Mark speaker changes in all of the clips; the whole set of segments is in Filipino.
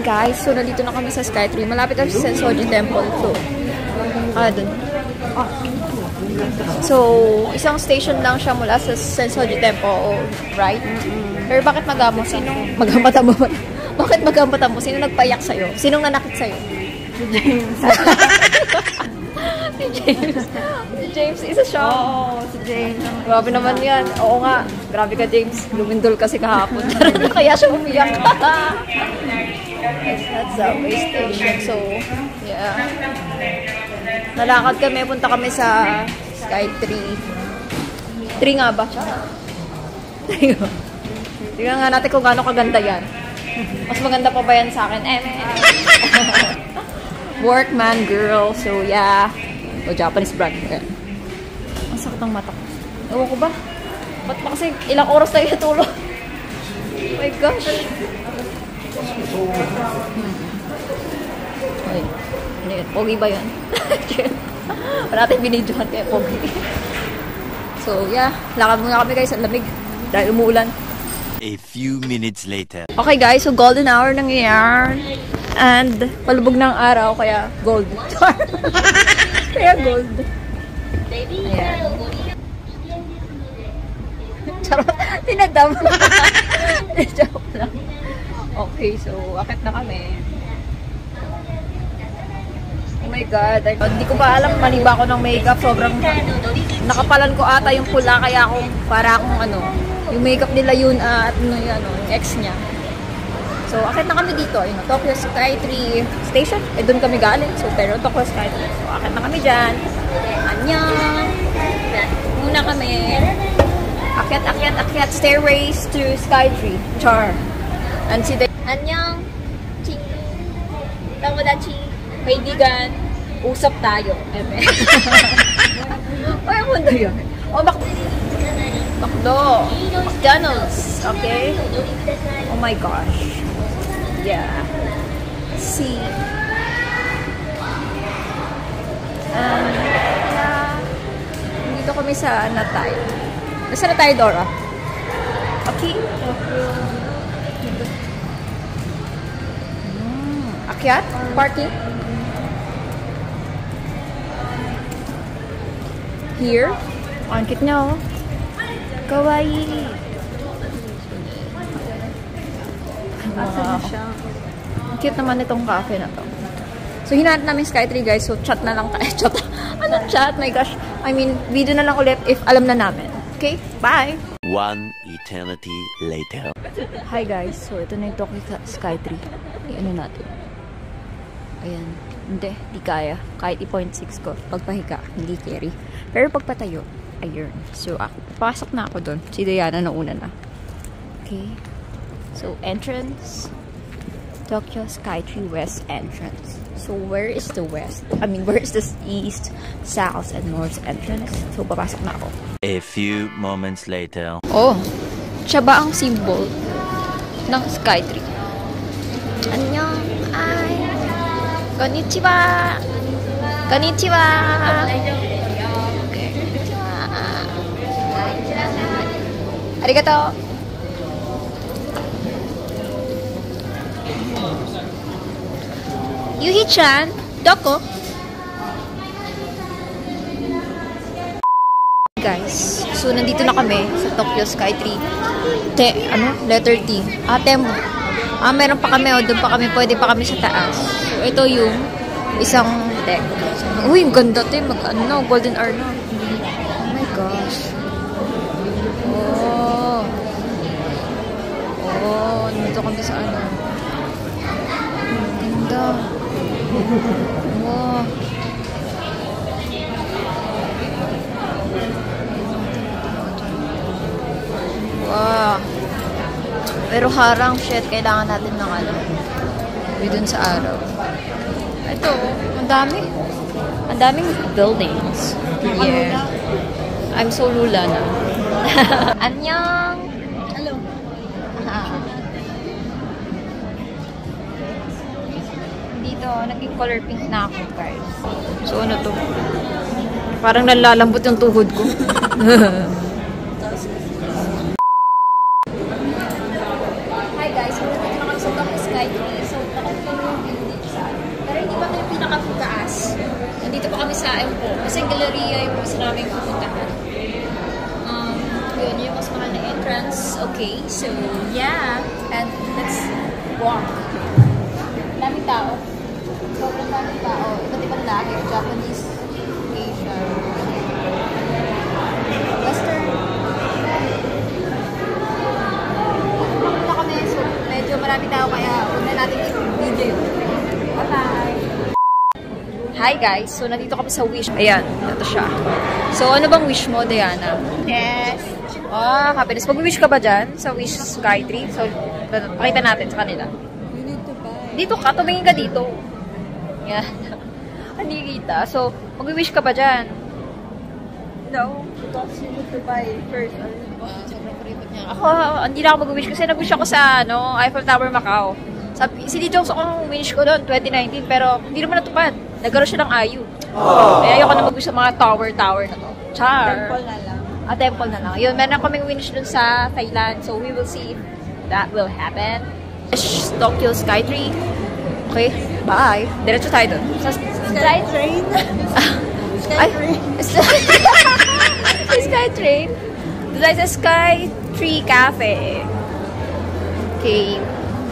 Speaker 1: guys, so nandito na kami sa Skytree. Malapit kami sa Sensoji Temple. Dun. So, isang station lang siya mula sa Sensoji Temple, right? Pero bakit magamo? Sinong magamata mo? Bakit magamata mo? Sino nagpayak sa'yo? Sinong nanakit sa'yo?
Speaker 2: Si James.
Speaker 1: Si James. Si James, isa siya.
Speaker 2: Oo, si James.
Speaker 1: Grabe naman yan. Oo nga. Grabe ka, James. Lumindol kasi kahapon. Kaya siya umiyak. That's subway station. So, yeah. Nalakad kami. Punta kami sa Skytree. 3 nga ba siya? 3 nga. Tingnan nga natin kung gaano kaganda yan. Mas maganda pa ba yan sa akin? Workman girl. So, yeah. O, Japanese brand. Ang sakit ng mata ko. Ewan ko ba? Ba't ba kasi ilang oras tayo natulog? Oh my gosh. Ay, pogi ba yan? Wala natin binidyohan kaya pogi. So, yeah. Lakad muna kami guys. Ang lamig. Dahil umuulan.
Speaker 3: A few minutes later.
Speaker 1: Okay guys, so golden hour nangyayari. And palubog ng araw, kaya gold. Kaya gold. Ayan. Charot, tinadam. Joke lang. Okay, so akit na kami. Oh my god, hindi ko pa alam, mali ba ako ng makeup. Sobrang nakapalan ko ata yung pula, kaya ako para akong yung makeup nila yun at yung ex niya. So, akit na kami dito. Tokyo Skytree Station. Doon kami galing. So, pero Tokyo Skytree. So, akit na kami dyan. Annyeong! Muna kami. Akyat. Stairways to Skytree. Char. And si Annyeong! Chi. Tamodachi. Kaibigan. Usap tayo. Ay, mundo yun. Bakdo. McDonald's. Okay? Oh my gosh. Yeah. See. Yeah. Dito kami sa Natay. Nasa Natay, Dora? Okay. Akyat? Parking? Here? Ang cute niya, oh. Kawaii. Wow. Ang cute naman itong cafe na to. So, hinahanap namin Skytree guys. So, chat na lang tayo. Chat. Ano chat? My gosh. I mean, video na lang ulit if alam na namin. Okay? Bye!
Speaker 3: 1 eternity later.
Speaker 1: Hi guys. So, ito na yung Tokyo Skytree. Ano natin? Ayan. Hindi. Di kaya. Kahit i-0.6 ko. Pagpahiga. Hindi carry. Pero pagpatayo. Ayun. So, pasok na ako doon. Si Diana nauna na. Okay. So, entrance. Tokyo Skytree West entrance. So, where is the west? I mean, where is the east, south, and north entrance? So, papasok na ako.
Speaker 3: A few moments later.
Speaker 1: Oh. Siya ba ang symbol ng Skytree? Annyeong. Ay. Konnichiwa. Konnichiwa. Arigato. Yuhi-chan, doko. Guys, so nandito na kami sa Tokyo Skytree. Letter T. Temo. Meron pa kami, doon pa kami, pwede pa kami sa taas. So, ito yung isang deck. Uy, ang ganda to, golden hour na. Oh my gosh. Nandito kami sa ganda. Wow. Wow. Pero harang, shit, kailangan natin ng dun sa araw. Ito, ang dami. Ang daming buildings. Yeah. I'm so lula na. Annyeong! Hello. Dito, naging color pink na ako, guys. So, ano to? Parang nalalambot yung tuhod ko. Hi guys, so nandito na kami sa Tokyo Skytree. So, Pero hindi pa kami pinakataas. Nandito pa kami sa Empo. Kasi Galleria yung gusto namin pupuntahan. Yun yung mas mahal na entrance. Okay, so yeah. And let's walk. Daming tao. Sobrang daming tao. Iba't ibang lahi. Japanese, Asian, Western. Pupunta kami. So medyo marami tao kaya huwag na natin i-video yun. Bye-bye! Hi guys! So nandito kami sa Wish. Ayan, ito siya. So ano bang wish mo, Diana?
Speaker 2: Yes.
Speaker 1: Ah, happiness. Mag-wish ka ba dyan sa Wish Skytree? So, pakita natin sa kanila.
Speaker 2: You need to buy.
Speaker 1: Dito ka, tumingin ka dito. Yan. Hindi kita. So, mag-wish ka ba dyan?
Speaker 2: No. Because you need to buy first.
Speaker 1: Sobrang kuripot niya. Ako, hindi na ako mag-wish kasi nag-wish ako sa Eiffel Tower, Macau. Sabi, si Jokes ako ang wish ko doon, 2019, pero hindi naman natupad. Nagkaroon siya ng ayu. Kaya ayoko na mag-wish sa mga tower na to. Char!
Speaker 2: Temple na lang.
Speaker 1: Temple na lang. Yun, meron kaming wish dun sa Thailand. So, we will see if that will happen. Tokyo Skytree. Okay, bye. Diretso tayo dun. Sa
Speaker 2: Skytrain.
Speaker 1: Skytrain. Skytrain. Doon tayo sa Skytree Cafe. Okay.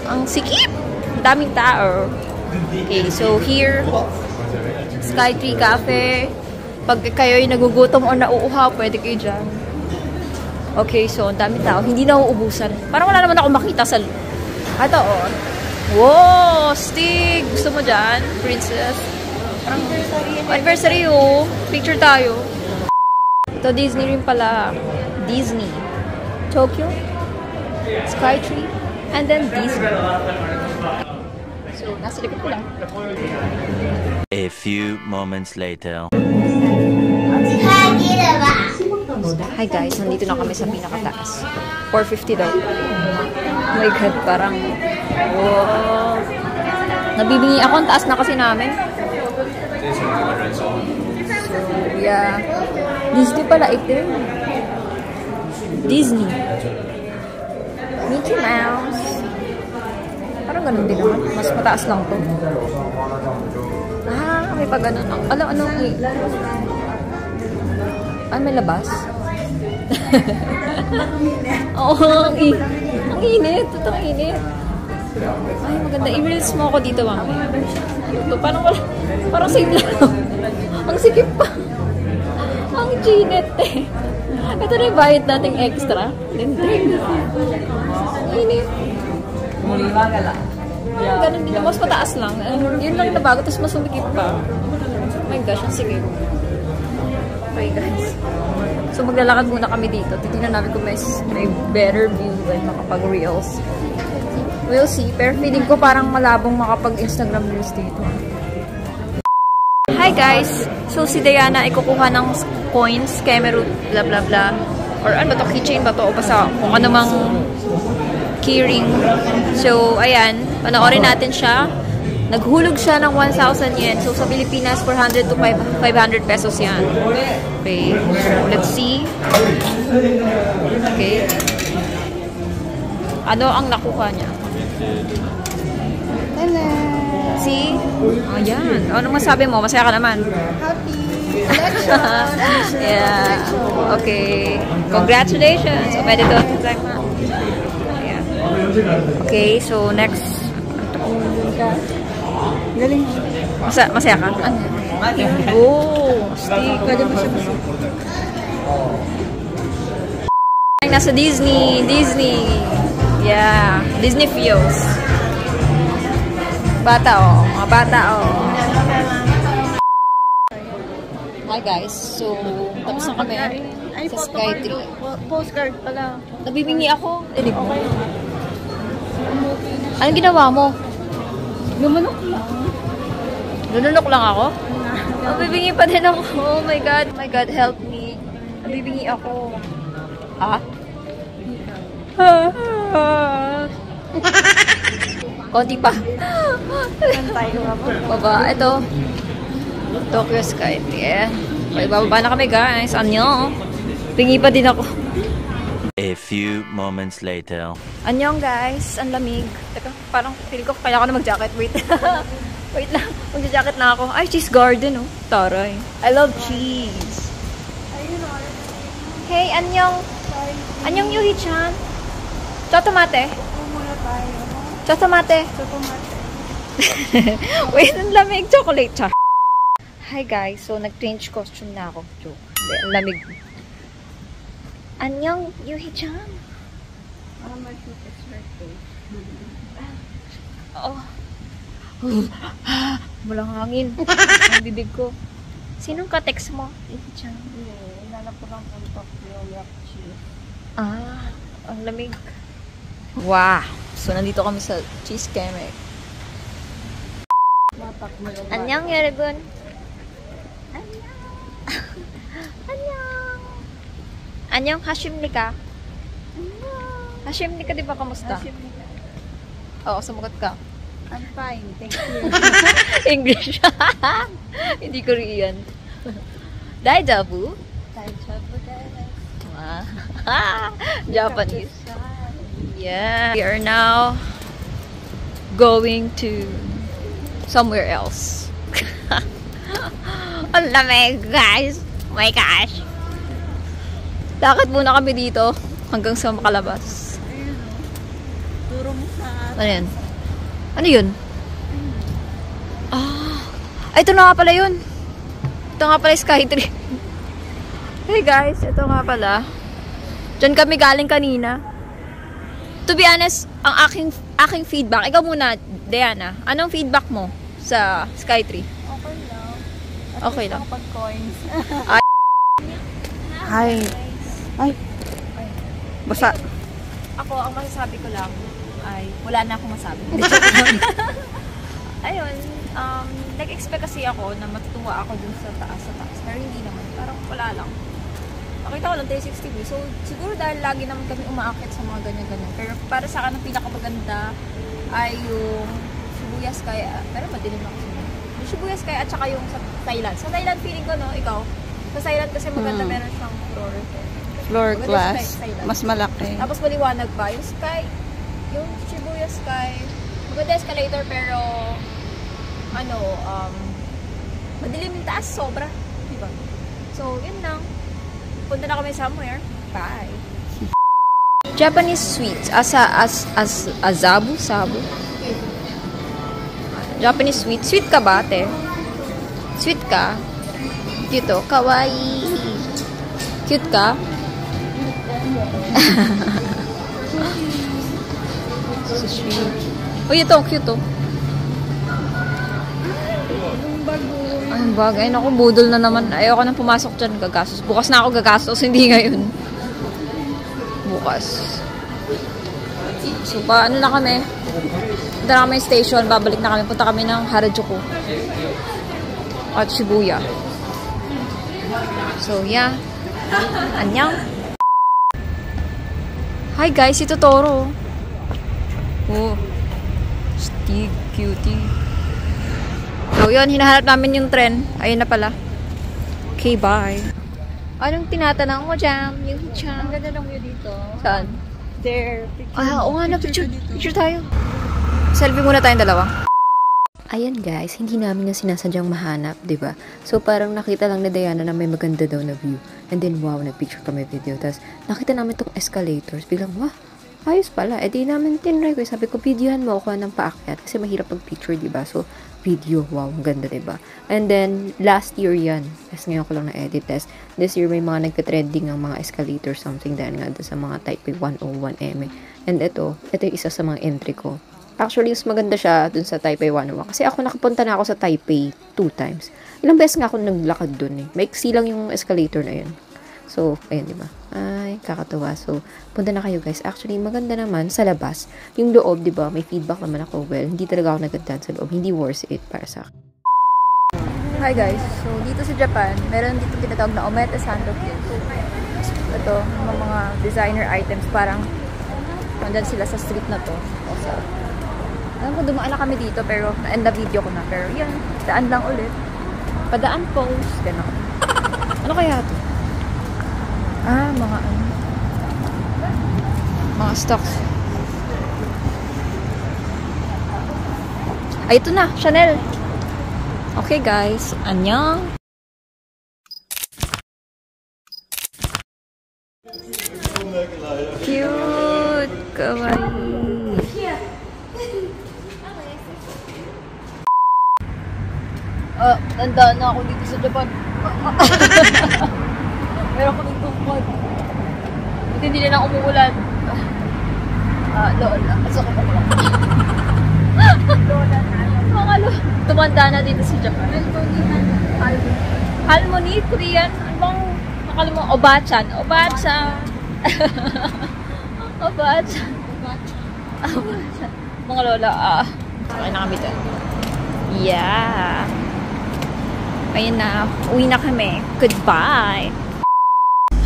Speaker 1: Ang sikip. Daming tao. Okay, so here, Skytree Cafe. Pag kayo'y nagugutom o nauuhaw, pwede kayo dyan. Okay, so ang dami tao. Hindi na uubusan. Parang wala naman ako makita sa... Ito, oh. Wow! Stig! Gusto mo dyan? Princess? Parang... Anniversary, oh. Picture tayo. Ito, Disney rin pala. Disney. Tokyo. Skytree. And then Disney. So, nasa likod ko lang.
Speaker 3: A few moments later.
Speaker 1: Hi guys, nandito na kami sa pinakataas. 450 daw. Oh my God, parang... Wow. Nabibingi ako, ang taas na kasi namin. So, yeah. Disney pala ito. Disney. Mickey Mouse. Parang ganun din naman. Mas mataas lang to. Ah, may pa ganun. Ano? Ay, may labas? Oo, ang init. Totoo ang init. Ay, maganda. I-reels mo ako dito, mami. Ito, parang same lang. Ang sikip pa. Ang ginet eh. Ito na yung bayad nating extra. Lindig. Init. Ganun din. Mas mataas lang. Yun lang na bago, tapos mas sumikip pa. Oh my gosh, ang sikip. Okay guys. So maglalakad muna kami dito. Titignan namin kung may better view like makapag-reels. We'll see. Pero feeling ko parang malabong makapag-Instagram reels dito. Hi guys! So si Diana ay kukuha ng coins, Kemerut, bla bla bla. Or ano ba to? Keychain ba to? O basta kung ano mang keyring. So ayan. Panoorin natin siya. Naghulog siya ng 1,000 yen. So, sa Pilipinas, 400 to 500 pesos yan. Okay. Let's see. Okay. Ano ang nakuha niya?
Speaker 2: Hello.
Speaker 1: See? Ayan. Anong masabi mo? Masaya ka naman.
Speaker 2: Happy.
Speaker 1: Yeah. Okay. Congratulations. Omedetou gozaimasu. Ayan. Okay. So, next.
Speaker 2: Galing.
Speaker 1: Masaya ka? Oh, stick.
Speaker 2: Pwede mo siya masaya.
Speaker 1: Nasa Disney. Yeah. Disney feels. Bata, oh. Mga bata, oh. Hi, guys. So, tapos na kami sa Skytree.
Speaker 2: Postcard pala.
Speaker 1: Nabibingi ako. Dinig mo. Anong ginawa mo?
Speaker 2: Lumunok lang.
Speaker 1: Lununok lang ako? Nabibingi pa din ako. Oh my God. Oh my God, help me. Nabibingi ako. Ha? Konti pa. Baba. Ito. Tokyo Skytree. Okay, bababa na kami guys. Anyo? Bingi pa din ako.
Speaker 3: A few moments later.
Speaker 1: Annyeong guys, ang lamig. Teka, parang feel ko kaya ako na mag-jacket. Wait. Wait lang, mag-jacket na ako. Ay, cheese garden oh. Taray. I love cheese. Hey, annyeong. Annyeong Yuhi-chan. Chotomate. Chotomate. Wait, ang lamig. Chocolate cha. Hi guys, so nag-change costume na ako. Joke. Hindi, ang lamig. Annyeong Yuhi-chan.
Speaker 2: My shoot is birthday.
Speaker 1: Oh. Walang hangin. Ang bibig ko. Sinong ka-text mo? Yuhi-chan.
Speaker 2: Hindi, inanap ko lang ng Tokyo Yakchi.
Speaker 1: Ah, ang lamig. Wow. So, nandito kami sa Cheese Kemek.
Speaker 2: Matak mo lang.
Speaker 1: Annyeong, 여러분. Annyeong. Annyeong, hashimnika. Hashimnika, di ba? Kamusta? Oo, sumagot ka.
Speaker 2: I'm fine, thank you.
Speaker 1: English. Hindi Korean. Daijabu?
Speaker 2: Daijoubu desu.
Speaker 1: Japanese. Yeah. We are now going to somewhere else. Ang lamig, guys. Oh my gosh. Lakad muna kami dito hanggang sa makalabas.
Speaker 2: Ayun o. Turo mo sa
Speaker 1: Ano yan? Ano yun? Ah, ay, ito na nga pala yun. Ito nga pala yung Skytree. Hey guys, ito nga pala. Diyan kami galing kanina. To be honest, ang aking feedback, ikaw muna, Diana, anong feedback mo sa Skytree?
Speaker 2: okay lang.
Speaker 1: Okay lang.
Speaker 2: Pag coins.
Speaker 1: Hi. Ay. Basta.
Speaker 4: Ako, ang masasabi ko lang ay wala na akong masabi. Ayun, nag-expect kasi ako na matutuwa ako dun sa taas. Pero hindi naman. Parang wala lang. Nakita ko lang 360 views. So, siguro dahil lagi naman kami umaakit sa mga ganyan-ganyan. Pero para sa akin, ang pinakamaganda ay yung Shibuya Sky. Pero madilim ako sila. Yung Shibuya Sky at saka yung sa Thailand. Sa Thailand, feeling ko, no, ikaw. Sa Thailand kasi maganda, meron siyang floor.
Speaker 2: Floor
Speaker 4: Maganda
Speaker 2: glass.
Speaker 4: sa Thailand.
Speaker 2: Mas malaki.
Speaker 4: Tapos maliwanag pa. Yung Sky, yung Shibuya Sky, maganda escalator pero ano, madilim yung taas, sobra. Diba? So, yun lang. Punta na kami somewhere. Bye!
Speaker 1: Japanese sweets. Azabu? Sabu? Japanese sweet. Sweet ka ba, ate? Sweet ka? Cute oh. Kawaii. Cute ka? So sweet. Uy, ito. Cute oh. Ay, bagay. Naku, budol na naman. Ayoko nang pumasok dyan. Gagastos. Bukas na ako gagastos. Hindi ngayon. Bukas. So, paano na kami? Punta na kami yung station. Babalik na kami. Punta kami ng Harajuku. At Shibuya. So, yeah. Annyeong. Hi guys, ito Toro. Oh. Stig, cutie. So, yun. Hinahanap namin yung tren. Ayun na pala. Okay, bye. Anong tinatanong mo, Jam? Yung Jam.
Speaker 2: Ang ganda ng view dito.
Speaker 1: Saan?
Speaker 2: There. Picture.
Speaker 1: Ah, oo nga na. Picture
Speaker 2: dito.
Speaker 1: Picture tayo. Selfie muna tayong dalawa. Ayan guys, hindi namin yung sinasadyang mahanap, di ba? So parang nakita lang ni Diana na may maganda daw na view. And then wow, nagpicture kami video. Tapos nakita namin itong escalators. Biglang, wah, ayos pala. Eh di namin tinry ko. Sabi ko, videohan mo ako ng paakyat. Kasi mahirap pag-picture, di ba? So video, wow, ang ganda, di ba? And then last year yan. Tapos ngayon ko lang na-edit. Tapos this year may mga nagka-trending ang mga escalators, something dahil nga sa mga Taipei 101M. And ito yung isa sa mga entry ko. Actually, mas maganda siya dun sa Taipei 101. Kasi ako nakapunta na ako sa Taipei 2 times. Ilang beses nga ako naglakad dun eh. Maiksi lang yung escalator na yun. So, ayun, diba? Ay, kakatawa. So, punta na kayo guys. Actually, maganda naman sa labas. Yung loob, diba? May feedback naman ako. Well, hindi talaga ako nagandaan sa loob. Hindi worth it para sa akin. Hi guys. So, dito sa Japan, meron dito tinatawag na Omete Sandokins. Ito, mga designer items. Parang, nandyan sila sa street na to. Also, alam ko, dumaan na kami dito, pero na-end na video ko na. Pero yan, daan lang ulit. Padaan post. Gano'n. Ano kaya ito? Ah, mga ano. Mga stocks. Ay, ito na. Chanel. Okay, guys. Annyeong. Cute. Kawaii. Nandaan na ako dito sa Japan. Meron ko ng tungkod. Buti hindi na lang umuulan. Lola. Asa ko pa lang. Lola na. Mga tumanda na dito sa Japan. Halmoni, Korean. Ano bang nakalimutan? Obachan. Obachan. Obachan. Obachan. Mga lola. Okay na kami doon. Yeah. Ayun na. Uwi na kami. Goodbye.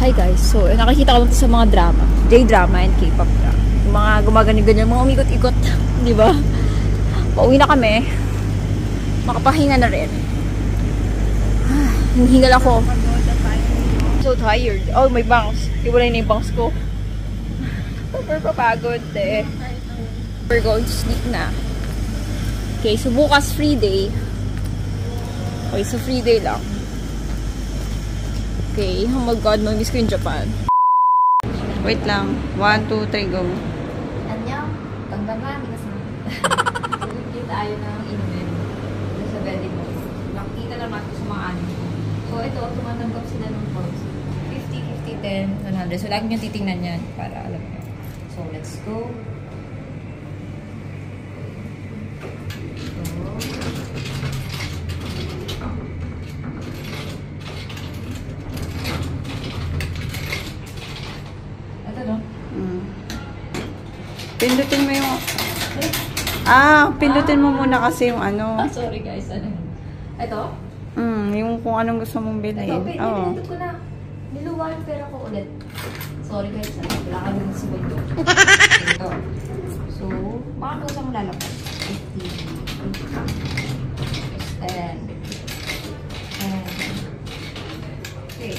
Speaker 1: Hi guys. So, nakikita ko lang sa mga drama. J-drama and K-pop drama. Yung mga gumaganyan-ganyan. Mga umikot-ikot. Di ba? Pauwi na kami. Makapahinga na rin. Hinihingal ako. So tired. Oh, may bangs. Iwalay na yung bangs ko. Super papagod eh. We're going to sleep na. Okay, so bukas free day. Okay, so free day lang. Okay, oh my god, mag-miss ko yung Japan.
Speaker 2: Wait lang. 1, 2, 3, go.
Speaker 4: Annyeong. Ganggaman. Hindi tayo ng inumin. Sa wedding mo. Nakikita naman ko sa mga anime. So, ito, tumatanggap sila ng points. 50, 50, 10, 100. So, lagi nyo titingnan yan para alam nyo. So, let's go. Ito, no?
Speaker 2: Pindutin mo yung... pindutin mo muna kasi yung ano.
Speaker 4: Sorry guys, ano? Ito?
Speaker 2: Yung kung anong gusto mong bilhin.
Speaker 4: Ito, pinindot ko na. Niluwa yung pera ko ulit. Sorry guys, wala ka din sa mundo. Ito. So, baka ko saan lalapag. 50. 10. Okay.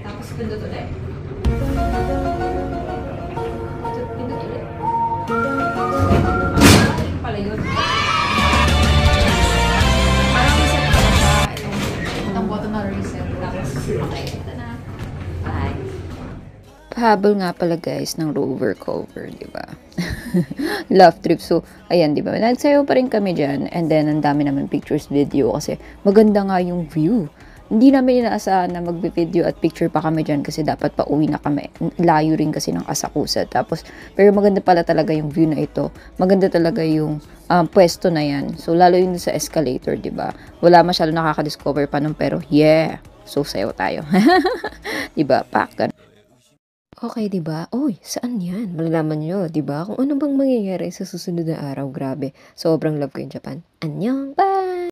Speaker 4: Tapos pindot ulit. Pindot ulit. Ayun pala yun. Parang reset pala siya. Itong button na reset. Tapos, okay. Ito na. Bye.
Speaker 1: Pahabol nga pala guys ng rover cover, di ba? Love trip. So, ayan, di ba? Nagsayaw pa rin kami dyan. And then, ang dami naman pictures, video kasi maganda nga yung view. Hindi namin inaasahan na magbe-video at picture pa kami dyan kasi dapat pa uwi na kami. Layo rin kasi ng Asakusa. Tapos, pero maganda pala talaga yung view na ito. Maganda talaga yung pwesto na yan. So, lalo yun sa escalator, di ba? Wala masyado nakaka-discover pa nun, pero yeah! So, sayaw tayo. Di ba? Pack. Okay, di ba? Oy, saan yan? Malalaman nyo, di ba? Kung ano bang mangyayari sa susunod na araw. Grabe. Sobrang love ko yung Japan. Annyeong! Bye!